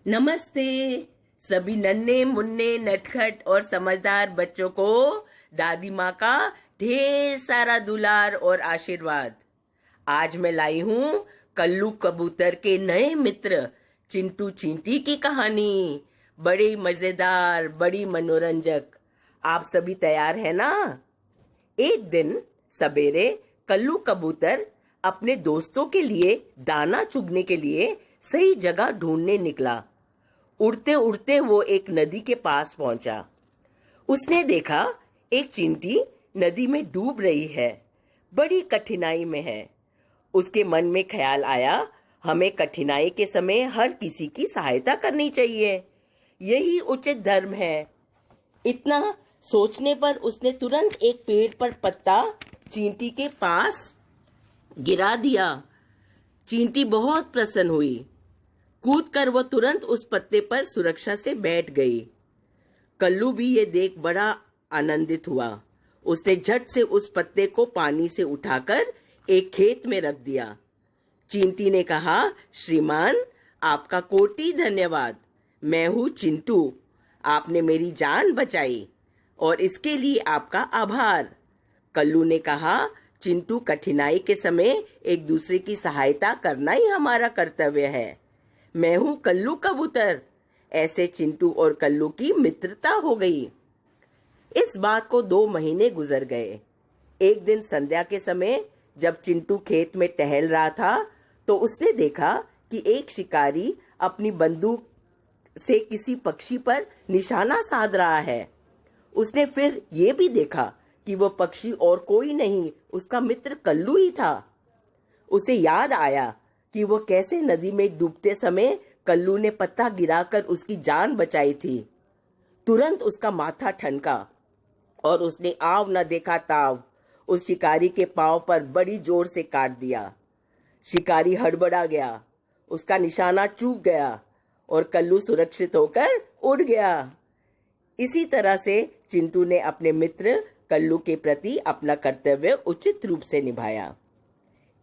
नमस्ते सभी नन्हे मुन्ने नटखट और समझदार बच्चों को दादी माँ का ढेर सारा दुलार और आशीर्वाद। आज मैं लाई हूँ कल्लू कबूतर के नए मित्र चिंटू चींटी की कहानी। बड़ी मजेदार, बड़ी मनोरंजक। आप सभी तैयार हैं ना? एक दिन सवेरे कल्लू कबूतर अपने दोस्तों के लिए दाना चुगने के लिए सही जगह ढूंढने निकला। उड़ते उड़ते वो एक नदी के पास पहुंचा। उसने देखा एक चींटी नदी में डूब रही है, बड़ी कठिनाई में है। उसके मन में ख्याल आया, हमें कठिनाई के समय हर किसी की सहायता करनी चाहिए, यही उचित धर्म है। इतना सोचने पर उसने तुरंत एक पेड़ पर पत्ता चींटी के पास गिरा दिया। चींटी बहुत प्रसन्न हुई। कूदकर वह तुरंत उस पत्ते पर सुरक्षा से बैठ गई। कल्लू भी ये देख बड़ा आनंदित हुआ। उसने झट से उस पत्ते को पानी से उठाकर एक खेत में रख दिया। चींटी ने कहा, श्रीमान, आपका कोटि धन्यवाद। मैं हूँ चिंटू, आपने मेरी जान बचाई और इसके लिए आपका आभार। कल्लू ने कहा, चिंटू, कठिनाई के समय एक दूसरे की सहायता करना ही हमारा कर्तव्य है। मैं हूँ कल्लू कबूतर। ऐसे चिंटू और कल्लू की मित्रता हो गई। इस बात को 2 महीने गुजर गए। एक दिन संध्या के समय जब चिंटू खेत में टहल रहा था तो उसने देखा कि एक शिकारी अपनी बंदूक से किसी पक्षी पर निशाना साध रहा है। उसने फिर ये भी देखा कि वह पक्षी और कोई नहीं, उसका मित्र कल्लू ही था। उसे याद आया कि वह कैसे नदी में डूबते समय कल्लू ने पत्ता गिराकर उसकी जान बचाई थी। तुरंत उसका माथा ठनका और उसने आव न देखा ताव उस शिकारी के पांव पर बड़ी जोर से काट दिया। शिकारी हड़बड़ा गया, उसका निशाना चूक गया और कल्लू सुरक्षित होकर उड़ गया। इसी तरह से चिंटू ने अपने मित्र कल्लू के प्रति अपना कर्तव्य उचित रूप से निभाया।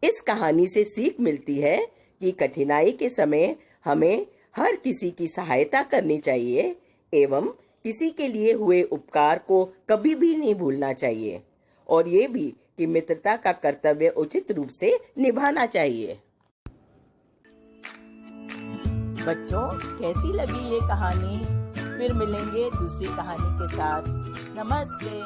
इस कहानी से सीख मिलती है कि कठिनाई के समय हमें हर किसी की सहायता करनी चाहिए एवं किसी के लिए हुए उपकार को कभी भी नहीं भूलना चाहिए, और ये भी कि मित्रता का कर्तव्य उचित रूप से निभाना चाहिए। बच्चों, कैसी लगी ये कहानी? फिर मिलेंगे दूसरी कहानी के साथ। नमस्ते।